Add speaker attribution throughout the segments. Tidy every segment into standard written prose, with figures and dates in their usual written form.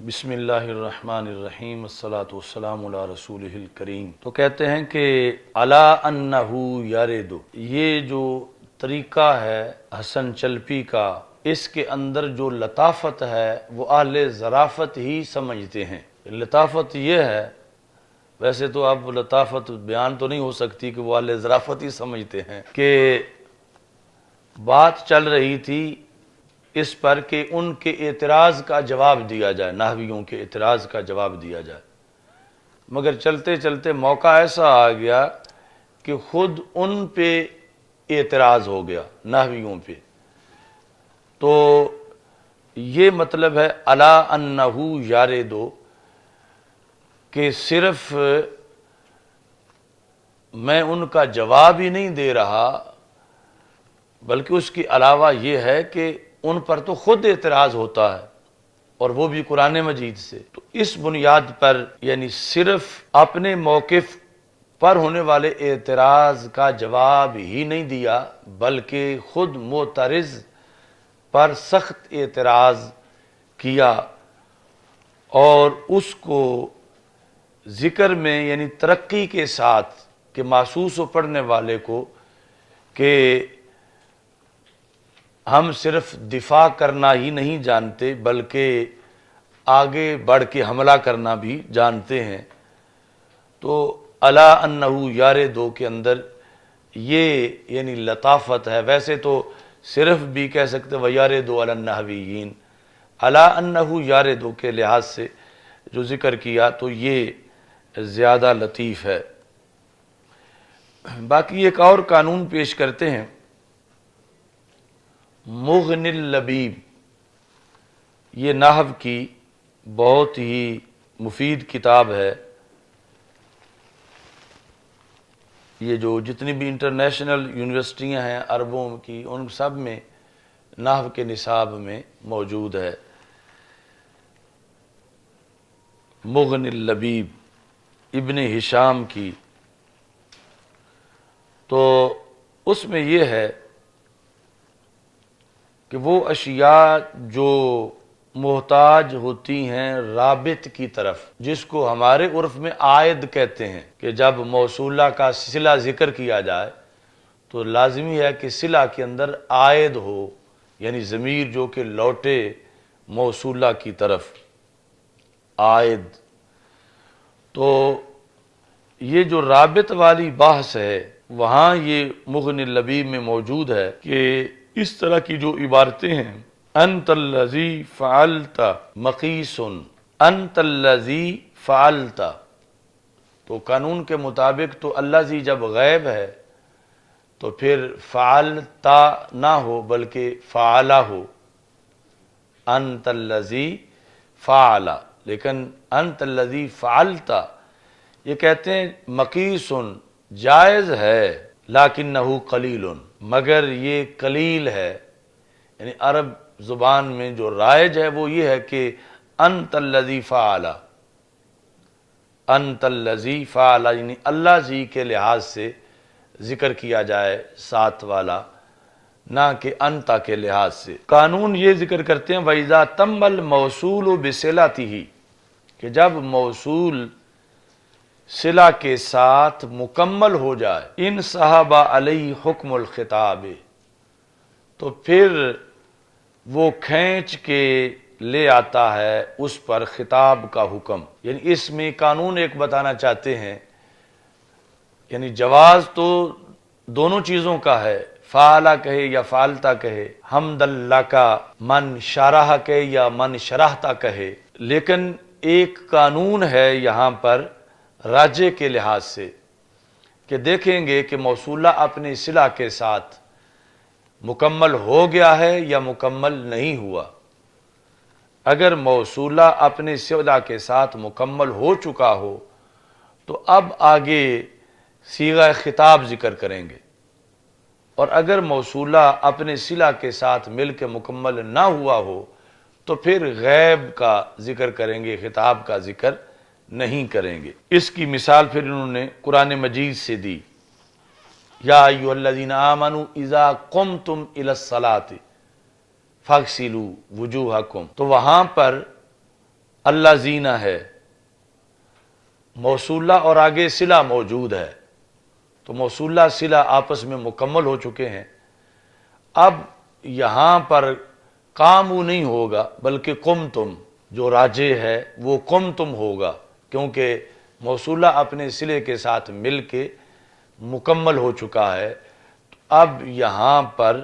Speaker 1: بسم اللہ الرحمن الرحیم والصلاة والسلام علی رسولہ الکریم۔ تو کہتے ہیں کہ الا انہ یرد، یہ جو طریقہ ہے حسن چلپی کا، اس کے اندر جو لطافت ہے وہ اہل ظرافت ہی سمجھتے ہیں۔ لطافت یہ ہے، ویسے تو اب لطافت بیان تو نہیں ہو سکتی کہ وہ اہل ظرافت ہی سمجھتے ہیں، کہ بات چل رہی تھی اس پر کہ ان کے اعتراض کا جواب دیا جائے، نحویوں کے اعتراض کا جواب دیا جائے، مگر چلتے چلتے موقع ایسا آ گیا کہ خود ان پہ اعتراض ہو گیا، نحویوں پہ۔ تو یہ مطلب ہے الا انہ یاردو، کہ صرف میں ان کا جواب ہی نہیں دے رہا، بلکہ اس کے علاوہ یہ ہے کہ ان پر تو خود اعتراض ہوتا ہے، اور وہ بھی قرآن مجید سے۔ تو اس بنیاد پر یعنی صرف اپنے موقف پر ہونے والے اعتراض کا جواب ہی نہیں دیا، بلکہ خود معترض پر سخت اعتراض کیا، اور اس کو ذکر میں یعنی ترقی کے ساتھ کہ محسوس ہو پڑھنے والے کو کہ ہم صرف دفاع کرنا ہی نہیں جانتے بلکہ آگے بڑھ کے حملہ کرنا بھی جانتے ہیں۔ تو الا انہ یاردو کے اندر یہ یعنی لطافت ہے۔ ویسے تو صرف بھی کہہ سکتے ویاردو علی النحویین، الا انہ یاردو کے لحاظ سے جو ذکر کیا تو یہ زیادہ لطیف ہے۔ باقی ایک اور قانون پیش کرتے ہیں، مغنی اللبیب، یہ نحو کی بہت ہی مفید کتاب ہے۔ یہ جو جتنی بھی انٹرنیشنل یونیورسٹیاں ہیں عربوں کی، ان سب میں نحو کے نصاب میں موجود ہے۔ مغنی اللبیب ابن ہشام کی، تو اس میں یہ ہے کہ وہ اشیاء جو محتاج ہوتی ہیں رابط کی طرف، جس کو ہمارے عرف میں عائد کہتے ہیں، کہ جب موصولہ کا صلہ ذکر کیا جائے تو لازمی ہے کہ صلہ کے اندر عائد ہو، یعنی ضمیر جو کہ لوٹے موصولہ کی طرف، عائد۔ تو یہ جو رابط والی بحث ہے وہاں یہ مغنی اللبیب میں موجود ہے کہ اس طرح کی جو عبارتیں ہیں، انت الذی فعلت مقیس، انت الذی فعلت، تو قانون کے مطابق تو الذی جب غیب ہے تو پھر فعلتا نہ ہو بلکہ فعلا ہو، انت الذی فعل، لیکن انت الذی فعلت یہ کہتے ہیں مقیس جائز ہے، لیکنہ قلیل، مگر یہ قلیل ہے۔ یعنی عرب زبان میں جو رائج ہے وہ یہ ہے کہ انت الذی فعل، انت الذی فعل، یعنی اللہ زی کے لحاظ سے ذکر کیا جائے ساتھ والا، نہ کہ انتا کے لحاظ سے۔ قانون یہ ذکر کرتے ہیں وَإِذَا تَمَّ الْمَوْصُولُ بِصِلَتِهِ، کہ جب موصول صلہ کے ساتھ مکمل ہو جائے، ان صحابہ علیہ حکم الخطاب، تو پھر وہ کھینچ کے لے آتا ہے اس پر خطاب کا حکم۔ یعنی اس میں قانون ایک بتانا چاہتے ہیں، یعنی جواز تو دونوں چیزوں کا ہے، فعلا کہے یا فعلتا کہے، حمد اللہ کا من شرح کہے یا من شرحتا کہے، لیکن ایک قانون ہے یہاں پر راجے کے لحاظ سے، کہ دیکھیں گے کہ موصولہ اپنے صلہ کے ساتھ مکمل ہو گیا ہے یا مکمل نہیں ہوا۔ اگر موصولہ اپنے صلہ کے ساتھ مکمل ہو چکا ہو تو اب آگے صیغہ خطاب ذکر کریں گے، اور اگر موصولہ اپنے صلہ کے ساتھ مل کے مکمل نہ ہوا ہو تو پھر غیب کا ذکر کریں گے، خطاب کا ذکر نہیں کریں گے۔ اس کی مثال پھر انہوں نے قرآن مجید سے دی، یا ایھا الذین آمنوا اذا قمتم الی الصلاۃ فاغسلوا وجوہکم، تو وہاں پر اللہ زینہ ہے، موصولہ اور آگے صلہ موجود ہے، تو موصولہ صلہ آپس میں مکمل ہو چکے ہیں۔ اب یہاں پر قاموا نہیں ہوگا بلکہ قمتم، جو راجح ہے وہ قمتم ہوگا، کیونکہ موصولہ اپنے صلے کے ساتھ مل کے مکمل ہو چکا ہے۔ اب یہاں پر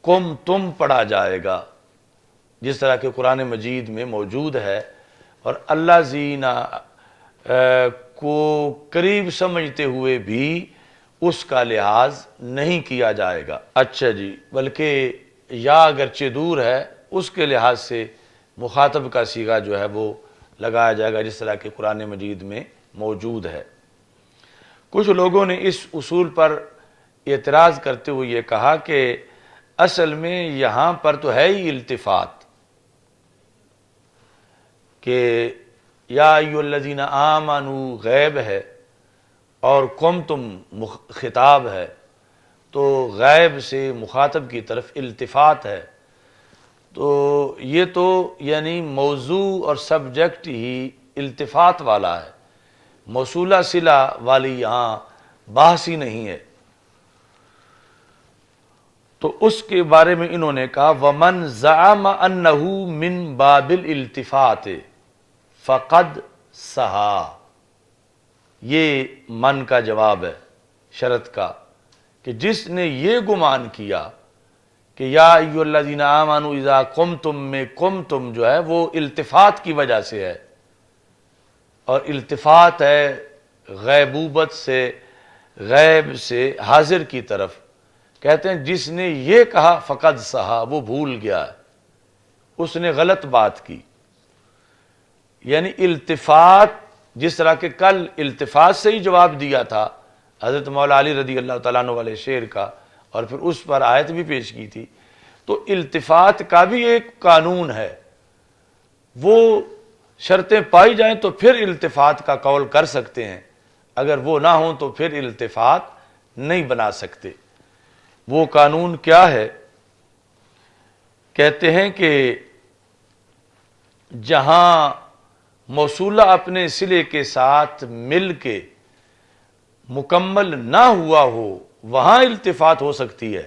Speaker 1: قمتم پڑھا جائے گا، جس طرح کہ قرآن مجید میں موجود ہے، اور اللہ زینہ کو قریب سمجھتے ہوئے بھی اس کا لحاظ نہیں کیا جائے گا۔ اچھا جی، بلکہ یا اگرچہ دور ہے اس کے لحاظ سے مخاطب کا صیغہ جو ہے وہ لگایا جائے گا، جس طرح کہ قرآن مجید میں موجود ہے۔ کچھ لوگوں نے اس اصول پر اعتراض کرتے ہوئے یہ کہا کہ اصل میں یہاں پر تو ہے ہی التفات، کہ یا ایھا الذین آمنوا غیب ہے اور قمتم خطاب ہے، تو غیب سے مخاطب کی طرف التفات ہے، تو یہ تو یعنی موضوع اور سبجیکٹ ہی التفات والا ہے، موصولہ صلہ والی یہاں بحث ہی نہیں ہے۔ تو اس کے بارے میں انہوں نے کہا وَمَنْ زَعَمَ أَنَّهُ مِنْ بَابِ الْإِلْتِفَاتِ فَقَدْ سَہَا، یہ من کا جواب ہے شرط کا، کہ جس نے یہ گمان کیا کہ یا ایھا الذین آمنوا اذا قمتم میں قمتم جو ہے وہ التفات کی وجہ سے ہے، اور التفات ہے غیبوبت سے، غیب سے حاضر کی طرف۔ کہتے ہیں جس نے یہ کہا فقد سہا، وہ بھول گیا ہے، اس نے غلط بات کی۔ یعنی التفات، جس طرح کہ کل التفات سے ہی جواب دیا تھا حضرت مولا علی رضی اللہ تعالیٰ عنہ والے شعر کا، اور پھر اس پر آیت بھی پیش کی تھی، تو التفات کا بھی ایک قانون ہے، وہ شرطیں پائی جائیں تو پھر التفات کا قول کر سکتے ہیں، اگر وہ نہ ہوں تو پھر التفات نہیں بنا سکتے۔ وہ قانون کیا ہے؟ کہتے ہیں کہ جہاں موصولہ اپنے صلے کے ساتھ مل کے مکمل نہ ہوا ہو وہاں التفات ہو سکتی ہے،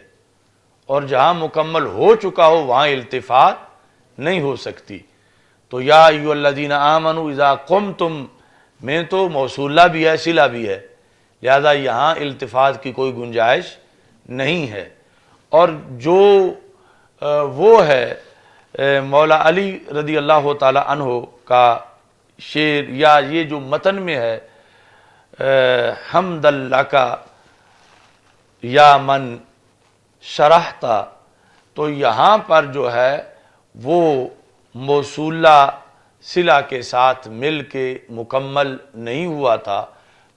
Speaker 1: اور جہاں مکمل ہو چکا ہو وہاں التفات نہیں ہو سکتی۔ تو یا ایھا الذین آمنوا اذا قمتم میں تو موصولہ بھی ہے، صلہ بھی ہے، لہذا یہاں التفات کی کوئی گنجائش نہیں ہے۔ اور جو وہ ہے مولا علی رضی اللہ تعالی عنہ کا شعر، یا یہ جو متن میں ہے حمد لک یا من شرحتا، تو یہاں پر جو ہے وہ موصولہ صلہ کے ساتھ مل کے مکمل نہیں ہوا تھا،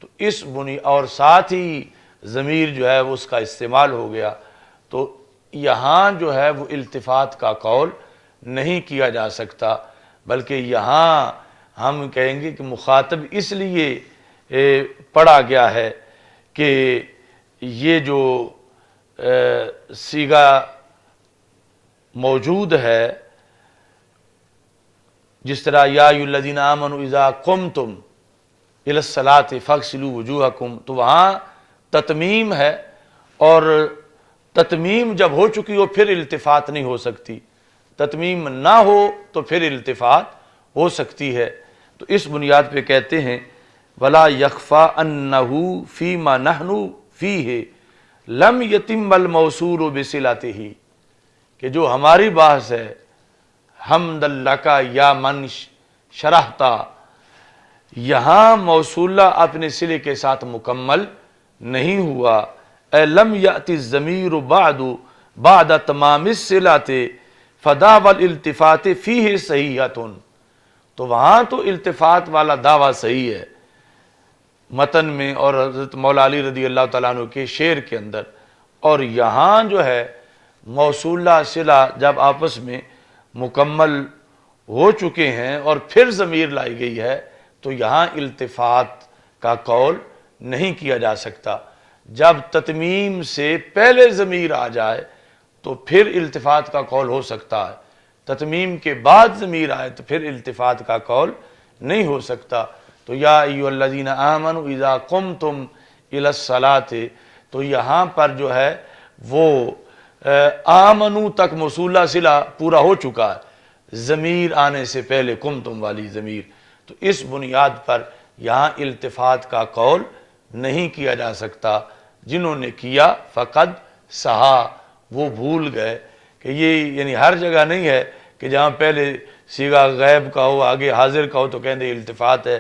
Speaker 1: تو اس اور ساتھ ہی ضمیر جو ہے وہ اس کا استعمال ہو گیا، تو یہاں جو ہے وہ التفات کا قول نہیں کیا جا سکتا، بلکہ یہاں ہم کہیں گے کہ مخاطب اس لیے پڑھا گیا ہے کہ یہ جو صیغہ موجود ہے، جس طرح یا ایھا الذین آمنوا اذا قمتم الی الصلاۃ فاغسلوا وجوہکم، تو وہاں تتمیم ہے، اور تتمیم جب ہو چکی ہو پھر التفات نہیں ہو سکتی، تتمیم نہ ہو تو پھر التفات ہو سکتی ہے۔ تو اس بنیاد پہ کہتے ہیں ولا یخفی انہ فیما نحن فیہ لم یتم الموصول بصلتہ، کہ جو ہماری بحث ہے حمد لک یا من شرحتا، یہاں موصولہ اپنے صلے کے ساتھ مکمل نہیں ہوا، اے لم یأتی الضمیر بعد تمام الصلۃ فدعوی الالتفات فیہ صحیحۃ، تو وہاں تو التفات والا دعویٰ صحیح ہے متن میں اور حضرت مولا علی رضی اللہ تعالیٰ عنہ کے شعر کے اندر، اور یہاں جو ہے موصولہ صلہ جب آپس میں مکمل ہو چکے ہیں اور پھر ضمیر لائی گئی ہے، تو یہاں التفات کا قول نہیں کیا جا سکتا۔ جب تتمیم سے پہلے ضمیر آ جائے تو پھر التفات کا قول ہو سکتا ہے، تتمیم کے بعد ضمیر آئے تو پھر التفات کا قول نہیں ہو سکتا۔ تو یا ایھا الذین آمنوا اذا قمتم الی الصلاۃ، تو یہاں پر جو ہے وہ آمنو تک موصولہ صلہ پورا ہو چکا ہے ضمیر آنے سے پہلے، قمتم والی ضمیر، تو اس بنیاد پر یہاں التفات کا قول نہیں کیا جا سکتا۔ جنہوں نے کیا فقد سہا، وہ بھول گئے کہ یہ یعنی ہر جگہ نہیں ہے کہ جہاں پہلے صیغہ غیب کا ہو آگے حاضر کا ہو تو کہیں التفات ہے،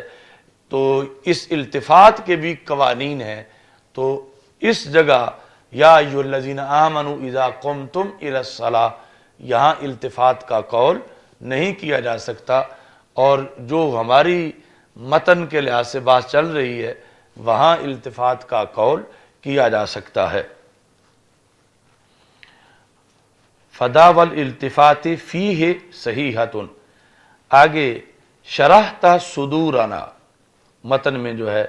Speaker 1: تو اس التفات کے بھی قوانین ہیں۔ تو اس جگہ یا ایھا الذین آمنوا اذا قمتم الی الصلاۃ، یہاں التفات کا قول نہیں کیا جا سکتا، اور جو ہماری متن کے لحاظ سے بات چل رہی ہے وہاں التفات کا قول کیا جا سکتا ہے۔ فدا والالتفات فیہ صحیحۃ، آگے شرحت صدورنا، متن میں جو ہے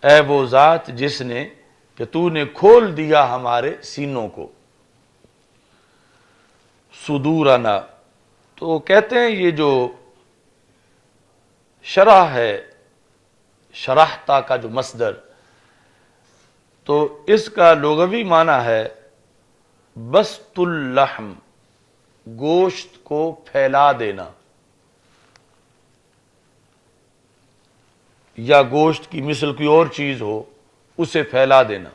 Speaker 1: اے وہ ذات جس نے کہ تو نے کھول دیا ہمارے سینوں کو، صدورنا، تو کہتے ہیں یہ جو شرح ہے، شرحتا کا جو مصدر، تو اس کا لغوی معنی ہے بسط اللحم، گوشت کو پھیلا دینا، یا گوشت کی مثل کوئی اور چیز ہو اسے پھیلا دینا،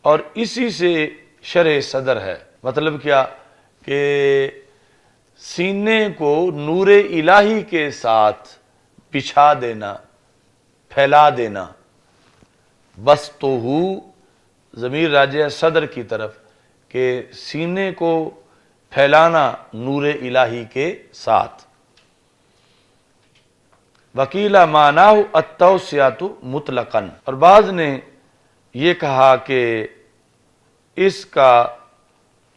Speaker 1: اور اسی سے شرح صدر ہے۔ مطلب کیا کہ سینے کو نور الہی کے ساتھ بچھا دینا، پھیلا دینا۔ بسطہ، ضمیر راجع ہے صدر کی طرف، کہ سینے کو پھیلانا نور الہی کے ساتھ۔ وکیلا معناہ التوسعۃ مطلقاً، اور بعض نے یہ کہا کہ اس کا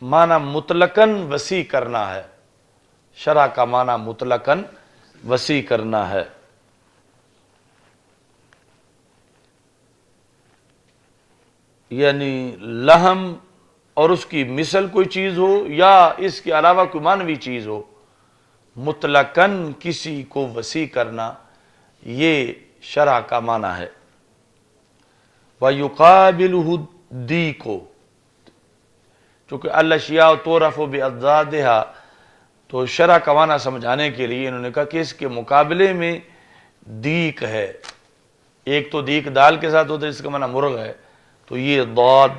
Speaker 1: معنی مطلقاً وسیع کرنا ہے، شرح کا معنی مطلقاً وسیع کرنا ہے۔ یعنی لحم اور اس کی مثل کوئی چیز ہو یا اس کے علاوہ کوئی معنوی چیز ہو، مطلقاً کسی کو وسیع کرنا، یہ شرح کا معنی ہے۔ وَيُقَابِلُهُ الضِّيقُ، چونکہ الاشیاء تعرف بأضدادها، تو شرح کا معنی سمجھانے کے لیے انہوں نے کہا کہ اس کے مقابلے میں دیق ہے۔ ایک تو دیق دال کے ساتھ ہوتا ہے جس کا معنی مرغ ہے، تو یہ ضاد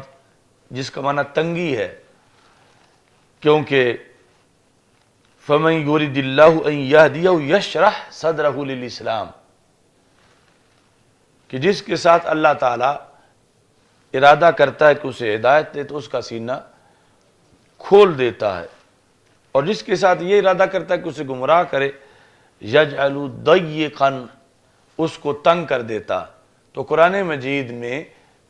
Speaker 1: جس کا معنی تنگی ہے، کیونکہ فَمَن يُرِدِ اللَّهُ أَن يَهْدِيَهُ يَشْرَحْ صَدْرَهُ لِلْإِسْلَامِ، کہ جس کے ساتھ اللہ تعالیٰ ارادہ کرتا ہے کہ اسے ہدایت دے تو اس کا سینہ کھول دیتا ہے، اور جس کے ساتھ یہ ارادہ کرتا ہے کہ اسے گمراہ کرے یجعل ضیقاً، اس کو تنگ کر دیتا۔ تو قرآن مجید میں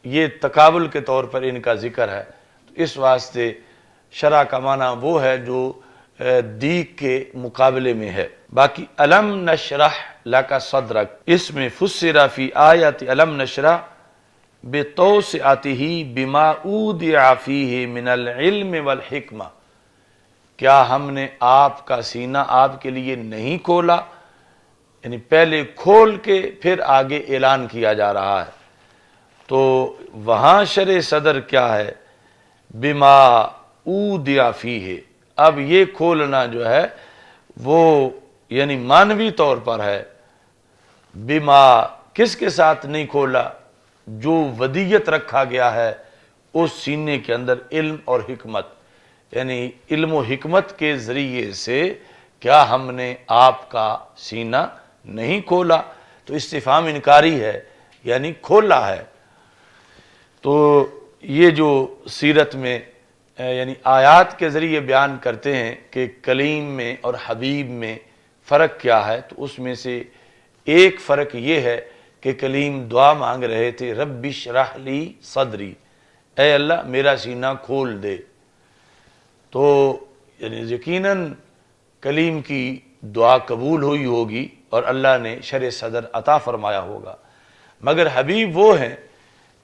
Speaker 1: یہ تقابل کے طور پر ان کا ذکر ہے، تو اس واسطے شرح کا معنی وہ ہے جو دیق کے مقابلے میں ہے۔ باقی الم نشرح لک صدرک، اس میں فسر فی آیت الم نشرح بتوسعتہ بما اودع فیہ من العلم والحکمہ، کیا ہم نے آپ کا سینہ آپ کے لیے نہیں کھولا، یعنی پہلے کھول کے پھر آگے اعلان کیا جا رہا ہے۔ تو وہاں شرح صدر کیا ہے، بما اودع فیہ، اب یہ کھولنا جو ہے وہ یعنی معنوی طور پر ہے، بما کس کے ساتھ نہیں کھولا، جو ودیت رکھا گیا ہے اس سینے کے اندر علم اور حکمت، یعنی علم و حکمت کے ذریعے سے کیا ہم نے آپ کا سینہ نہیں کھولا، تو استفہام انکاری ہے، یعنی کھولا ہے۔ تو یہ جو سیرت میں یعنی آیات کے ذریعے بیان کرتے ہیں کہ کلیم میں اور حبیب میں فرق کیا ہے، تو اس میں سے ایک فرق یہ ہے کہ کلیم دعا مانگ رہے تھے رب اشرح لی صدری، اے اللہ میرا سینہ کھول دے، تو یعنی یقیناً کلیم کی دعا قبول ہوئی ہوگی اور اللہ نے شرح صدر عطا فرمایا ہوگا۔ مگر حبیب وہ ہیں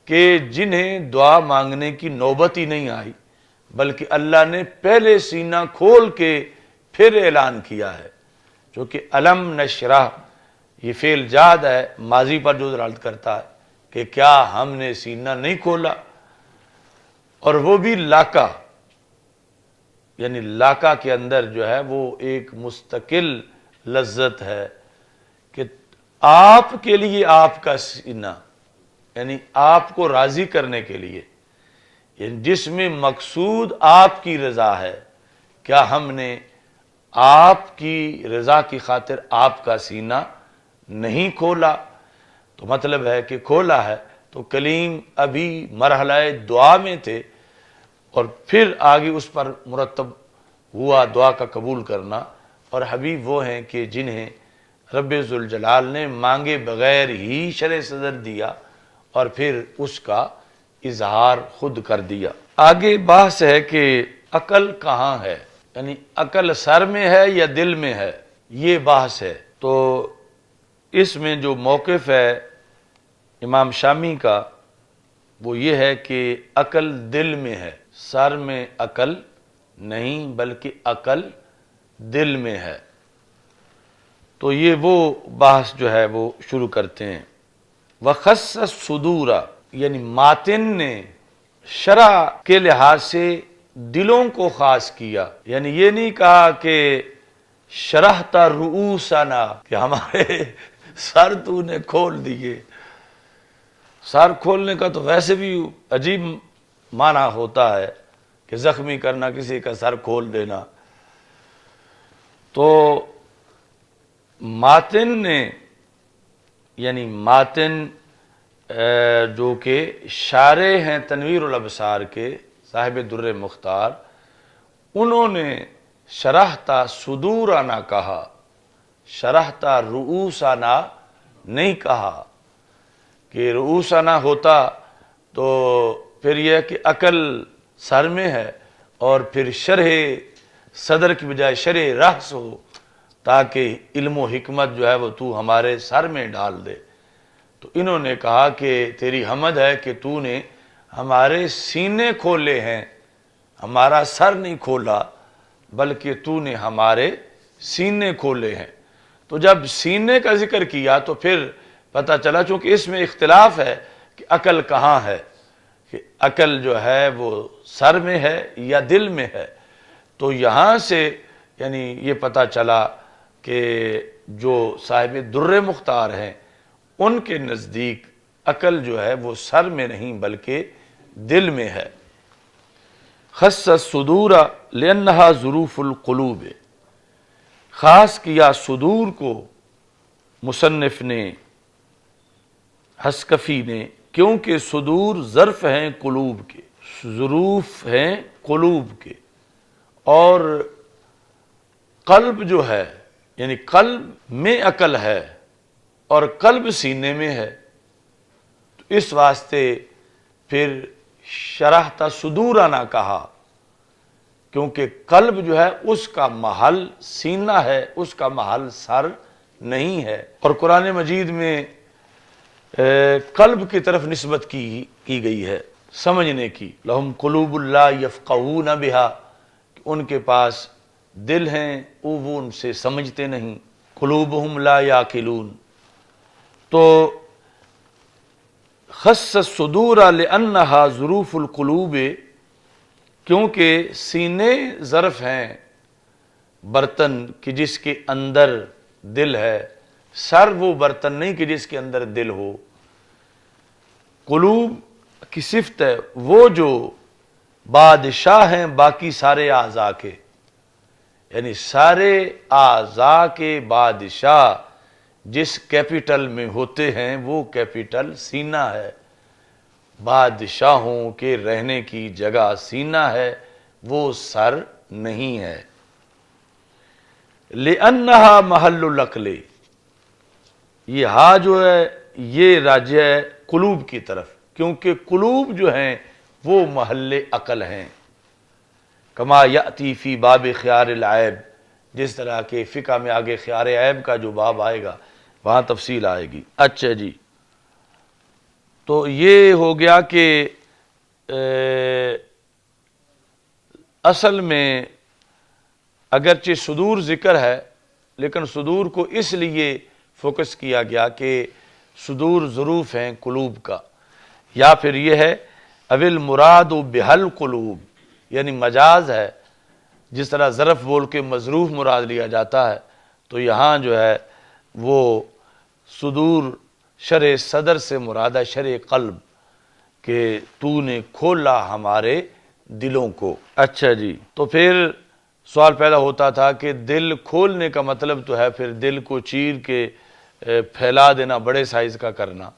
Speaker 1: کہ جنہیں دعا مانگنے کی نوبت ہی نہیں آئی، بلکہ اللہ نے پہلے سینہ کھول کے پھر اعلان کیا ہے، چونکہ علم نشرح یہ فعل جاد ہے، ماضی پر جو دلالت کرتا ہے کہ کیا ہم نے سینہ نہیں کھولا، اور وہ بھی لاکا، یعنی لاکا کے اندر جو ہے وہ ایک مستقل لذت ہے کہ آپ کے لیے آپ کا سینہ، یعنی آپ کو راضی کرنے کے لیے، یعنی جس میں مقصود آپ کی رضا ہے، کیا ہم نے آپ کی رضا کی خاطر آپ کا سینہ نہیں کھولا؟ تو مطلب ہے کہ کھولا ہے، تو کلیم ابھی مرحلہ دعا میں تھے، اور پھر آگے اس پر مرتب ہوا دعا کا قبول کرنا، اور حبیب وہ ہیں کہ جنہیں رب ذوالجلال نے مانگے بغیر ہی شرح صدر دیا اور پھر اس کا اظہار خود کر دیا۔ آگے بحث ہے کہ عقل کہاں ہے، یعنی عقل سر میں ہے یا دل میں ہے، یہ بحث ہے۔ تو اس میں جو موقف ہے امام شامی کا وہ یہ ہے کہ عقل دل میں ہے، سر میں عقل نہیں بلکہ عقل دل میں ہے۔ تو یہ وہ بحث جو ہے وہ شروع کرتے ہیں۔ وَخَصَّ الصُّدُورَ، یعنی ماتن نے شرع کے لحاظ سے دلوں کو خاص کیا، یعنی یہ نہیں کہا کہ شرحت رؤوسنا، کہ ہمارے سر تو نے کھول دیے۔ سر کھولنے کا تو ویسے بھی عجیب معنی ہوتا ہے کہ زخمی کرنا، کسی کا سر کھول دینا۔ تو ماتن نے، یعنی ماتن جو کہ شارح ہیں تنویر الابصار کے صاحب در مختار، انہوں نے شرحتا صدورنا کہا، شرحتا رؤوسنا نہیں کہا، کہ رؤوسنا ہوتا تو پھر یہ کہ عقل سر میں ہے اور پھر شرح صدر کی بجائے شرح رأس ہو، تاکہ علم و حکمت جو ہے وہ تو ہمارے سر میں ڈال دے۔ تو انہوں نے کہا کہ تیری حمد ہے کہ تو نے ہمارے سینے کھولے ہیں، ہمارا سر نہیں کھولا بلکہ تو نے ہمارے سینے کھولے ہیں۔ تو جب سینے کا ذکر کیا تو پھر پتہ چلا، چونکہ اس میں اختلاف ہے کہ عقل کہاں ہے، کہ عقل جو ہے وہ سر میں ہے یا دل میں ہے۔ تو یہاں سے یعنی یہ پتہ چلا کہ جو صاحب در مختار ہیں ان کے نزدیک عقل جو ہے وہ سر میں نہیں بلکہ دل میں ہے۔ خص الصدور لأنها ظروف القلوب، خاص کیا صدور کو مصنف نے، حسکفی نے، کیونکہ صدور ظرف ہیں قلوب کے، ظروف ہیں قلوب کے، اور قلب جو ہے یعنی قلب میں عقل ہے اور قلب سینے میں ہے، تو اس واسطے پھر شرحتا صدورنا کہا، کیونکہ قلب جو ہے اس کا محل سینہ ہے، اس کا محل سر نہیں ہے۔ اور قرآن مجید میں قلب کی طرف نسبت کی گئی ہے سمجھنے کی، لہم قلوب لا یفقہون بہا، ان کے پاس دل ہیں وہ ان سے سمجھتے نہیں، قلوبہم لا یاقلون۔ تو خص الصدور لأنها ظروف القلوب، کیونکہ سینے ظرف ہیں برتن کہ جس کے اندر دل ہے، سر وہ برتن نہیں کہ جس کے اندر دل ہو۔ قلوب کی صفت ہے وہ جو بادشاہ ہیں باقی سارے اعضاء کے، یعنی سارے اعضاء کے بادشاہ جس کیپٹل میں ہوتے ہیں وہ کیپٹل سینہ ہے، بادشاہوں کے رہنے کی جگہ سینہ ہے، وہ سر نہیں ہے۔ لِأَنَّهَا مَحَلُّ الْعَقْلِ، یہ ہا جو ہے یہ راجع ہے قلوب کی طرف، کیونکہ قلوب جو ہیں وہ محل عقل ہیں، کما یأتی فی باب خیار العیب، جس طرح کہ فقہ میں آگے خیار عیب کا جو باب آئے گا وہاں تفصیل آئے گی۔ اچھا جی، تو یہ ہو گیا کہ اصل میں اگرچہ صدور ذکر ہے لیکن صدور کو اس لیے فوکس کیا گیا کہ صدور ظروف ہیں قلوب کا، یا پھر یہ ہے اول مراد بحل قلوب، یعنی مجاز ہے، جس طرح ظرف بول کے مظروف مراد لیا جاتا ہے، تو یہاں جو ہے وہ صدور شرح صدر سے مراد ہے شرح قلب، کہ تو نے کھولا ہمارے دلوں کو۔ اچھا جی، تو پھر سوال پیدا ہوتا تھا کہ دل کھولنے کا مطلب تو ہے پھر دل کو چیر کے پھیلا دینا، بڑے سائز کا کرنا،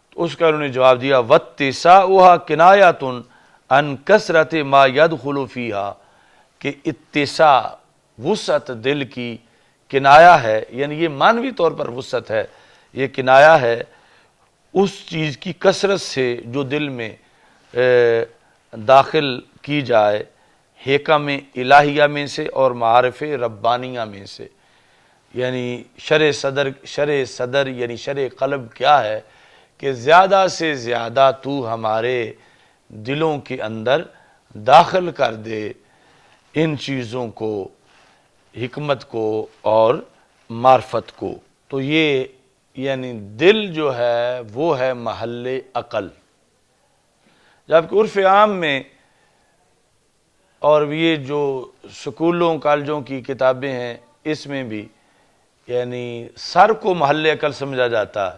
Speaker 1: تو اس کا انہوں نے جواب دیا واتساعها کنایۃ عن کثرت ما يدخل فیہا، کہ اتساع وسعت دل کی کنایا ہے، یعنی یہ معنوی طور پر وسعت ہے، یہ کنایا ہے اس چیز کی کثرت سے جو دل میں داخل کی جائے حکم الہیہ میں سے اور معارف ربانیہ میں سے۔ یعنی شرح صدر یعنی شرح قلب کیا ہے کہ زیادہ سے زیادہ تو ہمارے دلوں کے اندر داخل کر دے ان چیزوں کو، حکمت کو اور معرفت کو۔ تو یہ یعنی دل جو ہے وہ ہے محل عقل، جبکہ عرف عام میں اور یہ جو سکولوں کالجوں کی کتابیں ہیں اس میں بھی یعنی سر کو محل عقل سمجھا جاتا ہے،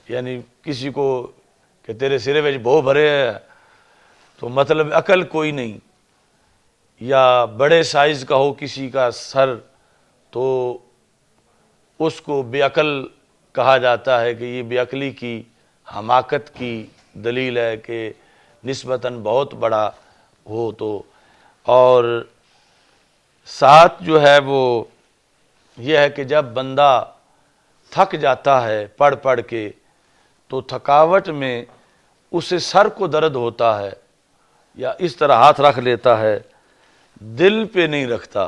Speaker 1: یعنی کسی کو کہ تیرے سرے وچ بہو بھرے ہے تو مطلب عقل کوئی نہیں، یا بڑے سائز کا ہو کسی کا سر تو اس کو بے عقل کہا جاتا ہے کہ یہ بے عقلی کی حماقت کی دلیل ہے کہ نسبتاً بہت بڑا ہو تو۔ اور ساتھ جو ہے وہ یہ ہے کہ جب بندہ تھک جاتا ہے پڑھ پڑھ کے تو تھکاوٹ میں اسے سر کو درد ہوتا ہے یا اس طرح ہاتھ رکھ لیتا ہے، دل پہ نہیں رکھتا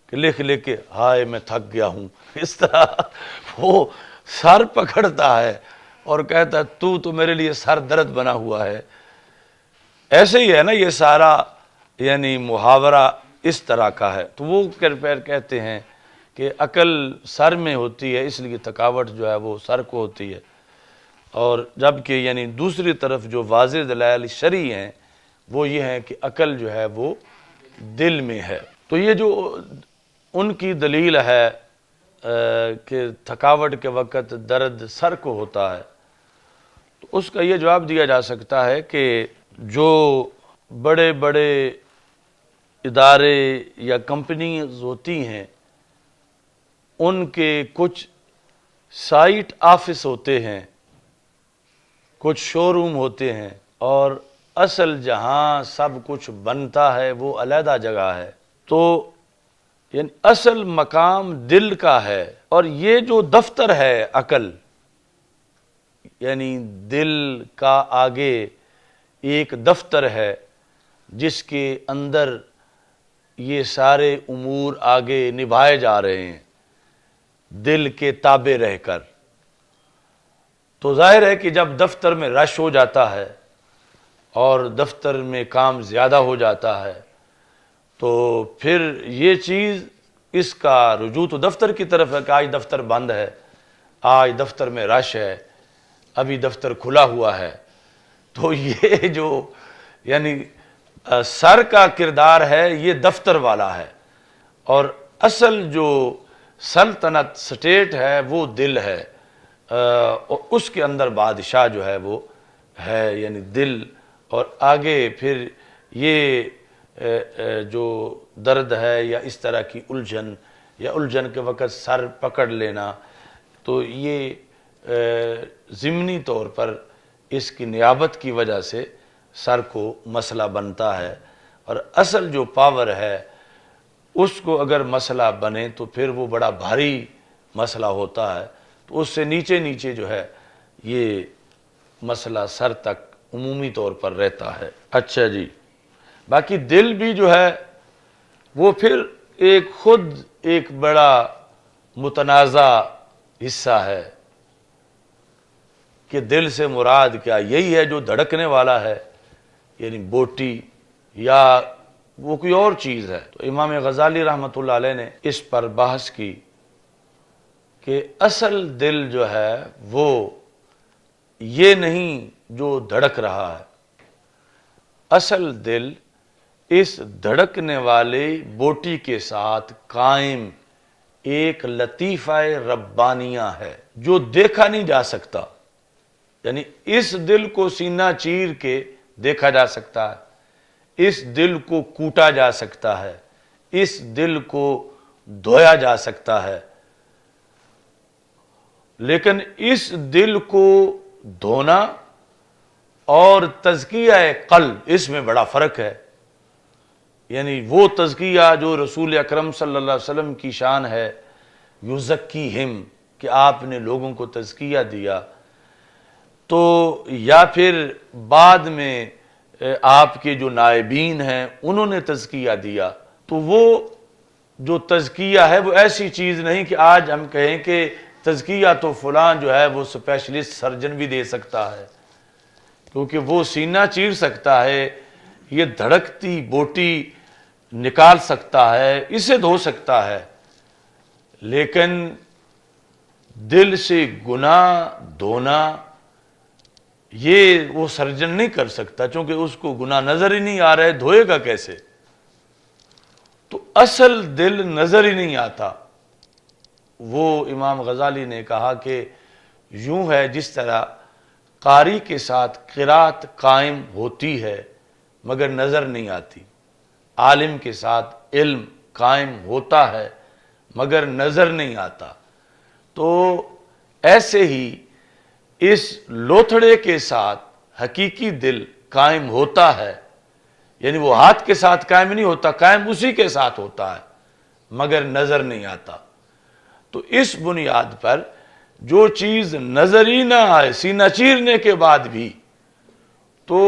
Speaker 1: کہ لکھ لکھ کے ہائے میں تھک گیا ہوں، اس طرح وہ سر پکڑتا ہے اور کہتا ہے تو میرے لیے سر درد بنا ہوا ہے۔ ایسے ہی ہے نا یہ سارا یعنی محاورہ اس طرح کا ہے۔ تو وہ پھر کہتے ہیں کہ عقل سر میں ہوتی ہے اس لیے تھکاوٹ جو ہے وہ سر کو ہوتی ہے، اور جبکہ یعنی دوسری طرف جو واضح دلائل شرعی ہیں وہ یہ ہیں کہ عقل جو ہے وہ دل میں ہے۔ تو یہ جو ان کی دلیل ہے کہ تھکاوٹ کے وقت درد سر کو ہوتا ہے، تو اس کا یہ جواب دیا جا سکتا ہے کہ جو بڑے بڑے ادارے یا کمپنیز ہوتی ہیں ان کے کچھ سائٹ آفس ہوتے ہیں، کچھ شو روم ہوتے ہیں، اور اصل جہاں سب کچھ بنتا ہے وہ علیحدہ جگہ ہے۔ تو یعنی اصل مقام دل کا ہے، اور یہ جو دفتر ہے عقل یعنی دل کا آگے ایک دفتر ہے جس کے اندر یہ سارے امور آگے نبھائے جا رہے ہیں دل کے تابع رہ کر۔ تو ظاہر ہے کہ جب دفتر میں رش ہو جاتا ہے اور دفتر میں کام زیادہ ہو جاتا ہے تو پھر یہ چیز اس کا رجوع تو دفتر کی طرف ہے کہ آج دفتر بند ہے، آج دفتر میں رش ہے، ابھی دفتر کھلا ہوا ہے۔ تو یہ جو یعنی سر کا کردار ہے یہ دفتر والا ہے، اور اصل جو سلطنت سٹیٹ ہے وہ دل ہے، اور اس کے اندر بادشاہ جو ہے وہ ہے یعنی دل۔ اور آگے پھر یہ جو درد ہے یا اس طرح کی الجھن یا الجھن کے وقت سر پکڑ لینا، تو یہ ضمنی طور پر اس کی نیابت کی وجہ سے سر کو مسئلہ بنتا ہے، اور اصل جو پاور ہے اس کو اگر مسئلہ بنے تو پھر وہ بڑا بھاری مسئلہ ہوتا ہے، تو اس سے نیچے نیچے جو ہے یہ مسئلہ سر تک عمومی طور پر رہتا ہے۔ اچھا جی، باقی دل بھی جو ہے وہ پھر خود ایک بڑا متنازع حصہ ہے کہ دل سے مراد کیا، یہی ہے جو دھڑکنے والا ہے، یعنی بوٹی یا وہ کوئی اور چیز ہے؟ تو امام غزالی رحمۃ اللہ علیہ نے اس پر بحث کی کہ اصل دل جو ہے وہ یہ نہیں جو دھڑک رہا ہے، اصل دل اس دھڑکنے والے بوٹی کے ساتھ قائم ایک لطیفہ ربانیہ ہے جو دیکھا نہیں جا سکتا. یعنی اس دل کو سینہ چیر کے دیکھا جا سکتا ہے، اس دل کو کوٹا جا سکتا ہے، اس دل کو دھویا جا سکتا ہے، لیکن اس دل کو دھونا اور تزکیہ قلب اس میں بڑا فرق ہے. یعنی وہ تزکیہ جو رسول اکرم صلی اللہ علیہ وسلم کی شان ہے، یزکیہم، کہ آپ نے لوگوں کو تزکیہ دیا، تو یا پھر بعد میں آپ کے جو نائبین ہیں انہوں نے تزکیہ دیا، تو وہ جو تزکیہ ہے وہ ایسی چیز نہیں کہ آج ہم کہیں کہ تزکیہ تو فلان جو ہے وہ اسپیشلسٹ سرجن بھی دے سکتا ہے، کیونکہ وہ سینہ چیر سکتا ہے، یہ دھڑکتی بوٹی نکال سکتا ہے، اسے دھو سکتا ہے، لیکن دل سے گناہ دھونا یہ وہ سرجن نہیں کر سکتا، چونکہ اس کو گناہ نظر ہی نہیں آ رہا ہے، دھوئے گا کیسے؟ تو اصل دل نظر ہی نہیں آتا. وہ امام غزالی نے کہا کہ یوں ہے جس طرح قاری کے ساتھ قرات قائم ہوتی ہے مگر نظر نہیں آتی، عالم کے ساتھ علم قائم ہوتا ہے مگر نظر نہیں آتا، تو ایسے ہی اس لوتھڑے کے ساتھ حقیقی دل قائم ہوتا ہے. یعنی وہ ہاتھ کے ساتھ قائم نہیں ہوتا، قائم اسی کے ساتھ ہوتا ہے مگر نظر نہیں آتا. تو اس بنیاد پر جو چیز نظر ہی نہ آئے سینہ چیرنے کے بعد بھی، تو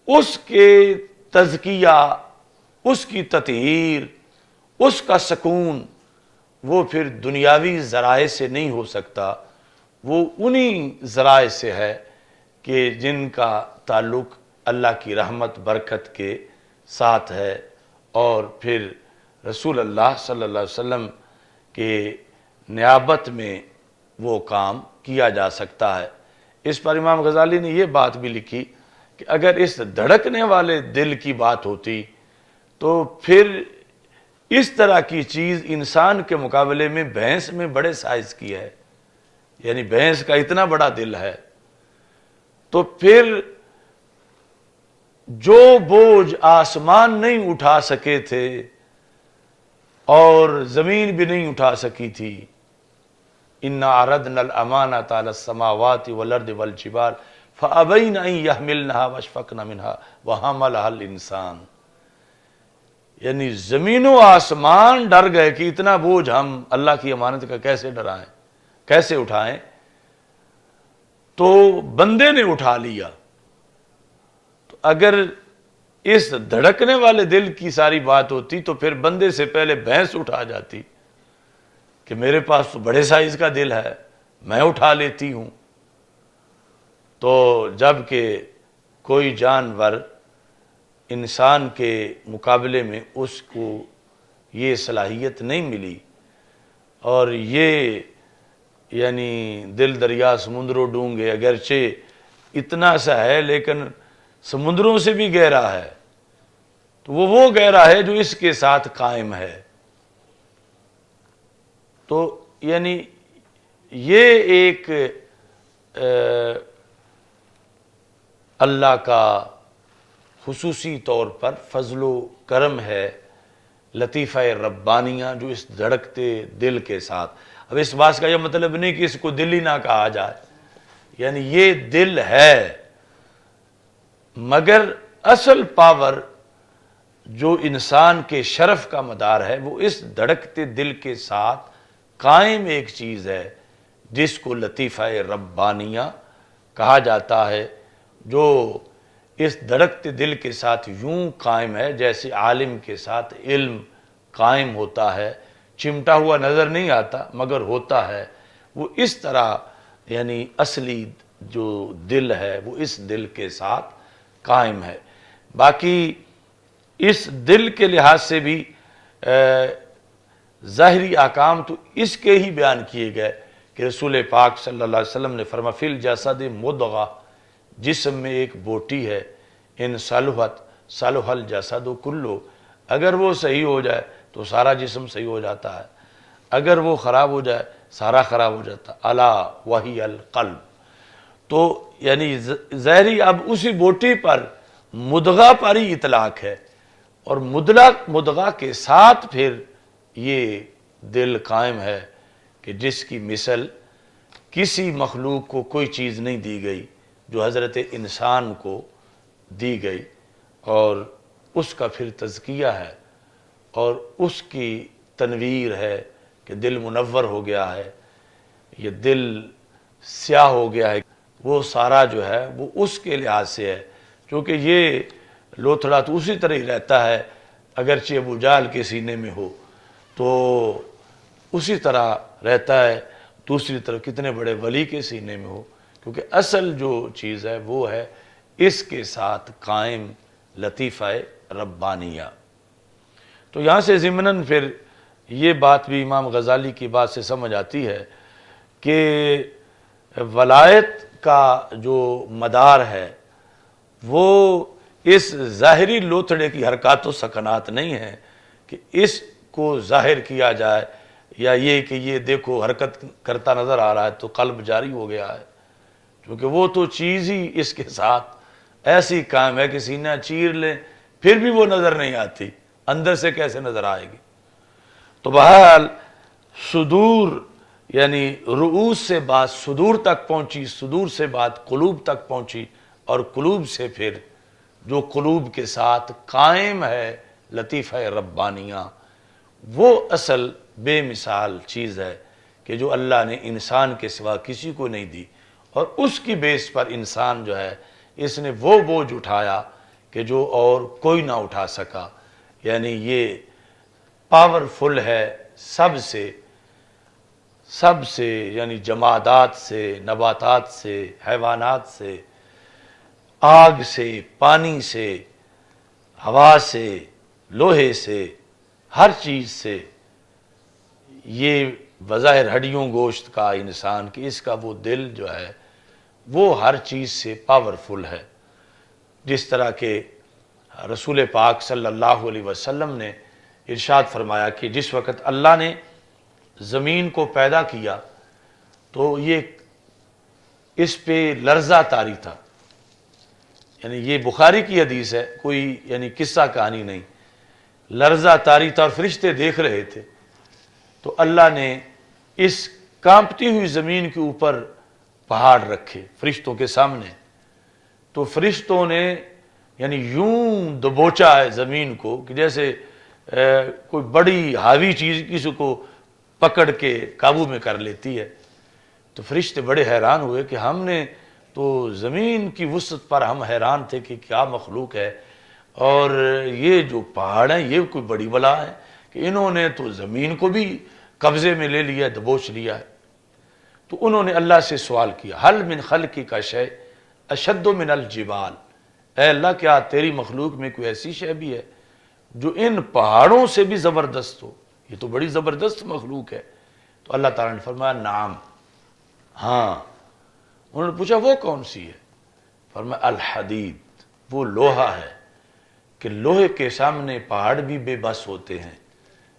Speaker 1: اس کے تزکیہ، اس کی تطہیر، اس کا سکون وہ پھر دنیاوی ذرائع سے نہیں ہو سکتا، وہ انہی ذرائع سے ہے کہ جن کا تعلق اللہ کی رحمت برکت کے ساتھ ہے، اور پھر رسول اللہ صلی اللہ علیہ وسلم کے نیابت میں وہ کام کیا جا سکتا ہے. اس پر امام غزالی نے یہ بات بھی لکھی کہ اگر اس دھڑکنے والے دل کی بات ہوتی تو پھر اس طرح کی چیز انسان کے مقابلے میں بھینس میں بڑے سائز کی ہے. یعنی بھینس کا اتنا بڑا دل ہے، تو پھر جو بوجھ آسمان نہیں اٹھا سکے تھے اور زمین بھی نہیں اٹھا سکی تھی، اِنَّا عَرَضْنَا الْأَمَانَةَ عَلَى السَّمَاوَاتِ وَالْأَرْضِ وَالْجِبَالِ فَأَبَيْنَ أَن يَحْمِلْنَهَا وَأَشْفَقْنَ مِنْهَا وَحَمَلَهَا الْإِنسَانُ. یعنی زمین و آسمان ڈر گئے کہ اتنا بوجھ ہم اللہ کی امانت کا کیسے ڈرائیں، کیسے اٹھائیں، تو بندے نے اٹھا لیا. تو اگر اس دھڑکنے والے دل کی ساری بات ہوتی تو پھر بندے سے پہلے بھینس اٹھا جاتی کہ میرے پاس تو بڑے سائز کا دل ہے، میں اٹھا لیتی ہوں. تو جب کہ کوئی جانور انسان کے مقابلے میں اس کو یہ صلاحیت نہیں ملی، اور یہ یعنی دل دریا سمندروں ڈونگے اگرچہ اتنا سا ہے لیکن سمندروں سے بھی گہرا ہے، تو وہ گہرا ہے جو اس کے ساتھ قائم ہے. تو یعنی یہ ایک اللہ کا خصوصی طور پر فضل و کرم ہے، لطیفہ ربانیہ جو اس دھڑکتے دل کے ساتھ. اب اس بات کا یہ مطلب نہیں کہ اس کو دل ہی نہ کہا جائے، یعنی یہ دل ہے مگر اصل پاور جو انسان کے شرف کا مدار ہے وہ اس دھڑکتے دل کے ساتھ قائم ایک چیز ہے جس کو لطیفہ ربانیہ کہا جاتا ہے، جو اس دھڑکتے دل کے ساتھ یوں قائم ہے جیسے عالم کے ساتھ علم قائم ہوتا ہے، چمٹا ہوا نظر نہیں آتا مگر ہوتا ہے. وہ اس طرح یعنی اصلی جو دل ہے وہ اس دل کے ساتھ قائم ہے. باقی اس دل کے لحاظ سے بھی ظاہری احکام تو اس کے ہی بیان کیے گئے کہ رسول پاک صلی اللہ علیہ وسلم نے فرمایا فی الجسد مضغہ، جسم میں ایک بوٹی ہے، ان صلحت صلح الجسد کلہ، اگر وہ صحیح ہو جائے تو سارا جسم صحیح ہو جاتا ہے، اگر وہ خراب ہو جائے سارا خراب ہو جاتا ہے، الا وہی القلب۔ تو یعنی ظاہری اب اسی بوٹی پر مدغہ پر ہی اطلاق ہے، اور مدغہ کے ساتھ پھر یہ دل قائم ہے کہ جس کی مثل کسی مخلوق کو کوئی چیز نہیں دی گئی جو حضرت انسان کو دی گئی، اور اس کا پھر تزکیہ ہے اور اس کی تنویر ہے کہ دل منور ہو گیا ہے، یہ دل سیاہ ہو گیا ہے، وہ سارا جو ہے وہ اس کے لحاظ سے ہے، کیونکہ یہ لوتھڑا تو اسی طرح ہی رہتا ہے، اگرچہ ابو جہل کے سینے میں ہو تو اسی طرح رہتا ہے، دوسری طرف کتنے بڑے ولی کے سینے میں ہو، کیونکہ اصل جو چیز ہے وہ ہے اس کے ساتھ قائم لطیفہ ربانیہ۔ تو یہاں سے ضمناً پھر یہ بات بھی امام غزالی کی بات سے سمجھ آتی ہے کہ ولایت کا جو مدار ہے وہ اس ظاہری لوتھڑے کی حرکات و سکنات نہیں ہے کہ اس کو ظاہر کیا جائے، یا یہ کہ یہ دیکھو حرکت کرتا نظر آ رہا ہے تو قلب جاری ہو گیا ہے، کیونکہ وہ تو چیز ہی اس کے ساتھ ایسی قائم ہے کہ سینہ چیر لیں پھر بھی وہ نظر نہیں آتی، اندر سے کیسے نظر آئے گی۔ تو بہرحال صدور یعنی رؤوس سے بات صدور تک پہنچی، صدور سے بات قلوب تک پہنچی، اور قلوب سے پھر جو قلوب کے ساتھ قائم ہے لطیفہ ربانیہ، وہ اصل بے مثال چیز ہے کہ جو اللہ نے انسان کے سوا کسی کو نہیں دی، اور اس کی بیس پر انسان جو ہے اس نے وہ بوجھ اٹھایا کہ جو اور کوئی نہ اٹھا سکا، یعنی یہ پاورفل ہے سب سے یعنی جمادات سے، نباتات سے، حیوانات سے، آگ سے، پانی سے، ہوا سے، لوہے سے، ہر چیز سے، یہ بظاہر ہڈیوں گوشت کا انسان کی اس کا وہ دل جو ہے وہ ہر چیز سے پاورفل ہے، جس طرح کہ رسول پاک صلی اللہ علیہ وسلم نے ارشاد فرمایا کہ جس وقت اللہ نے زمین کو پیدا کیا تو یہ اس پہ لرزہ طاری تھا، یعنی یہ بخاری کی حدیث ہے، کوئی یعنی قصہ کہانی نہیں، لرزہ طاری تھا اور فرشتے دیکھ رہے تھے، تو اللہ نے اس کانپتی ہوئی زمین کے اوپر پہاڑ رکھے فرشتوں کے سامنے، تو فرشتوں نے یعنی یوں دبوچا ہے زمین کو کہ جیسے کوئی بڑی حاوی چیز کسی کو پکڑ کے قابو میں کر لیتی ہے۔ تو فرشتے بڑے حیران ہوئے کہ ہم نے تو زمین کی وسعت پر ہم حیران تھے کہ کیا مخلوق ہے، اور یہ جو پہاڑ ہیں یہ کوئی بڑی بلا ہے کہ انہوں نے تو زمین کو بھی قبضے میں لے لیا، دبوچ لیا ہے۔ تو انہوں نے اللہ سے سوال کیا حل من خلقک شیء اشد من الجبال، اے اللہ کیا تیری مخلوق میں کوئی ایسی شے بھی ہے جو ان پہاڑوں سے بھی زبردست ہو، یہ تو بڑی زبردست مخلوق ہے۔ تو اللہ تعالیٰ نے فرمایا نعم، ہاں۔ انہوں نے پوچھا وہ کون سی ہے؟ فرمایا الحدید، وہ لوہا ہے کہ لوہے کے سامنے پہاڑ بھی بے بس ہوتے ہیں،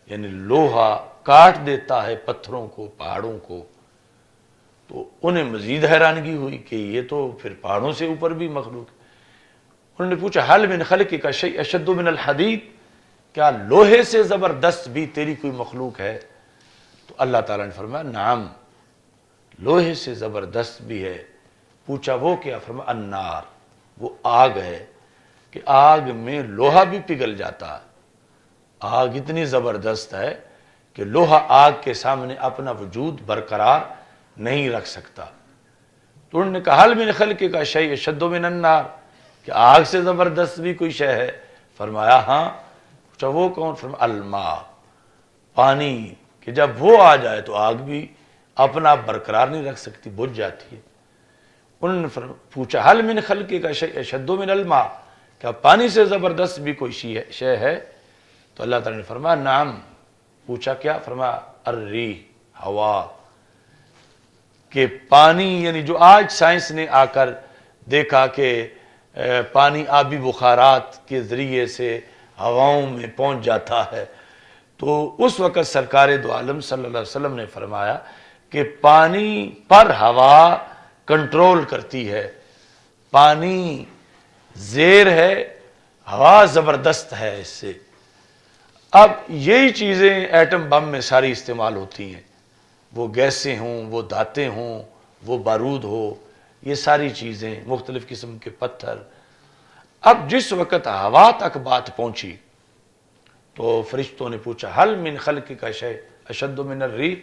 Speaker 1: یعنی لوہا کاٹ دیتا ہے پتھروں کو، پہاڑوں کو۔ تو انہیں مزید حیرانگی ہوئی کہ یہ تو پھر پہاڑوں سے اوپر بھی مخلوق ہے۔ انہوں نے پوچھا حل من خلقک شیء اشد من الحدید، کیا لوہے سے زبردست بھی تیری کوئی مخلوق ہے؟ تو اللہ تعالیٰ نے فرمایا نعم، لوہے سے زبردست بھی ہے۔ پوچھا وہ کیا؟ فرمایا النار، وہ آگ ہے کہ آگ میں لوہا بھی پگھل جاتا ہے، آگ اتنی زبردست ہے کہ لوہا آگ کے سامنے اپنا وجود برقرار نہیں رکھ سکتا۔ تو انہوں نے کہا حل من خلقک شیء اشد من النار، کہ آگ سے زبردست بھی کوئی شے ہے؟ فرمایا ہاں۔ پوچھا وہ کون؟ فرمایا الماء، پانی، کہ جب وہ آ جائے تو آگ بھی اپنا برقرار نہیں رکھ سکتی، بجھ جاتی ہے۔ انہوں نے پوچھا حل من خلقک شیء اشد من الماء، کیا پانی سے زبردست بھی کوئی شے ہے؟ تو اللہ تعالیٰ نے فرمایا نعم. پوچھا کیا؟ فرمایا الریح، ہوا. کہ پانی یعنی جو آج سائنس نے آ کر دیکھا کہ پانی آبی بخارات کے ذریعے سے ہواؤں میں پہنچ جاتا ہے، تو اس وقت سرکار دو عالم صلی اللہ علیہ وسلم نے فرمایا کہ پانی پر ہوا کنٹرول کرتی ہے، پانی زیر ہے، ہوا زبردست ہے اس سے. اب یہی چیزیں ایٹم بم میں ساری استعمال ہوتی ہیں، وہ گیسیں ہوں، وہ دھاتیں ہوں، وہ بارود ہو، یہ ساری چیزیں، مختلف قسم کے پتھر. اب جس وقت ہوا تک بات پہنچی تو فرشتوں نے پوچھا حل من خلق کا شے اشد من الریح،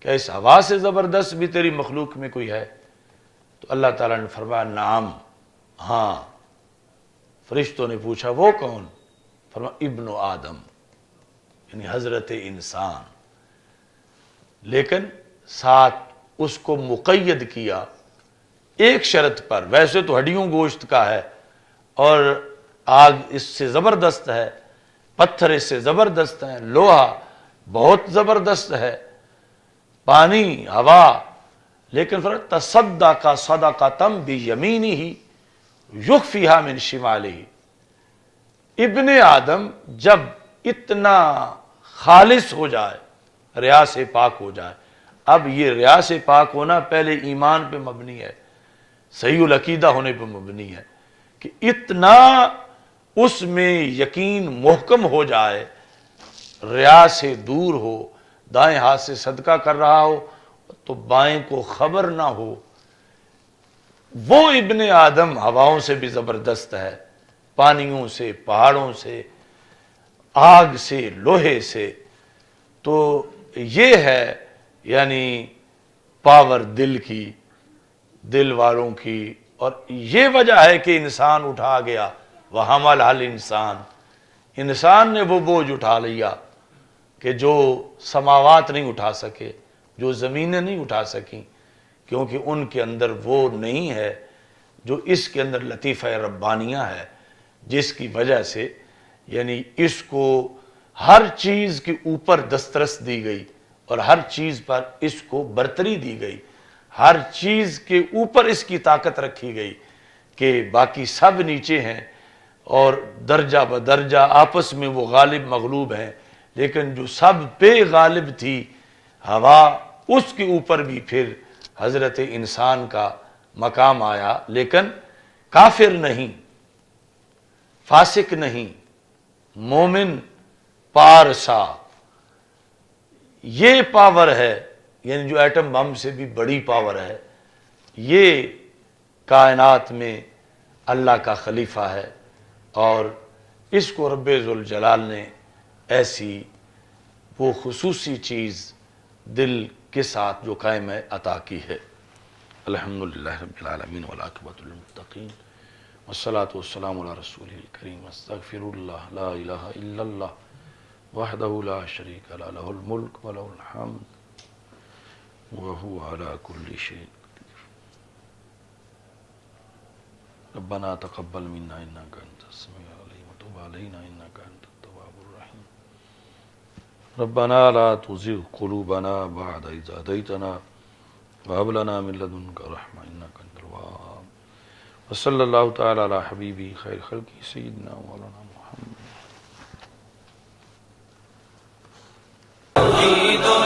Speaker 1: کیا اس ہوا سے زبردست بھی تیری مخلوق میں کوئی ہے؟ تو اللہ تعالیٰ نے فرمایا نعم، ہاں. فرشتوں نے پوچھا وہ کون؟ فرمایا ابن آدم، یعنی حضرت انسان. لیکن ساتھ اس کو مقید کیا ایک شرط پر. ویسے تو ہڈیوں گوشت کا ہے اور آگ اس سے زبردست ہے، پتھر اس سے زبردست ہے، لوہا بہت زبردست ہے، پانی، ہوا. لیکن فرق تصدق صدقۃ بیمینہ یخفیہا من شمالہ. ابن آدم جب اتنا خالص ہو جائے، ریا سے پاک ہو جائے. اب یہ ریا سے پاک ہونا پہلے ایمان پہ مبنی ہے، صحیح العقیدہ ہونے پہ مبنی ہے، کہ اتنا اس میں یقین محکم ہو جائے، ریا سے دور ہو، دائیں ہاتھ سے صدقہ کر رہا ہو تو بائیں کو خبر نہ ہو. وہ ابن آدم ہواؤں سے بھی زبردست ہے، پانیوں سے، پہاڑوں سے، آگ سے، لوہے سے. تو یہ ہے یعنی پاور دل کی، دل والوں کی. اور یہ وجہ ہے کہ انسان اٹھا گیا وَحَمَلَ الْإِنسان، انسان نے وہ بوجھ اٹھا لیا کہ جو سماوات نہیں اٹھا سکے، جو زمینیں نہیں اٹھا سکیں، کیونکہ ان کے اندر وہ نہیں ہے جو اس کے اندر لطیفہ ربانیہ ہے، جس کی وجہ سے یعنی اس کو ہر چیز کے اوپر دسترس دی گئی اور ہر چیز پر اس کو برتری دی گئی، ہر چیز کے اوپر اس کی طاقت رکھی گئی کہ باقی سب نیچے ہیں اور درجہ بدرجہ آپس میں وہ غالب مغلوب ہیں. لیکن جو سب پہ غالب تھی ہوا، اس کے اوپر بھی پھر حضرت انسان کا مقام آیا. لیکن کافر نہیں، فاسق نہیں، مومن پارسا. یہ پاور ہے، یعنی جو ایٹم بم سے بھی بڑی پاور ہے. یہ کائنات میں اللہ کا خلیفہ ہے اور اس کو رب ذوالجلال نے ایسی وہ خصوصی چیز دل کے ساتھ جو قائم ہے عطا کی ہے. الحمدللہ رب العالمین والعاقبۃ للمتقین والصلاة والسلام علی رسولہ الکریم. استغفر اللہ لا الہ الا اللہ وحدہ لا شریک لہ لہ الملک ولہ الحمد وہو علی کل شیء قدیر. ربنا تقبل منا انک انت السمیع العلیم وتب علینا انک انت التواب الرحیم. ربنا لا تزغ قلوبنا بعد اذ ہدیتنا وهب لنا من لدنک رحمة انک انت الوهاب. وصلی اللہ تعالی علی حبیبی خیر خلقی سیدنا مولانا محمد.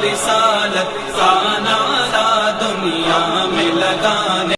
Speaker 2: رسالت کا نعرہ دنیا میں لگانے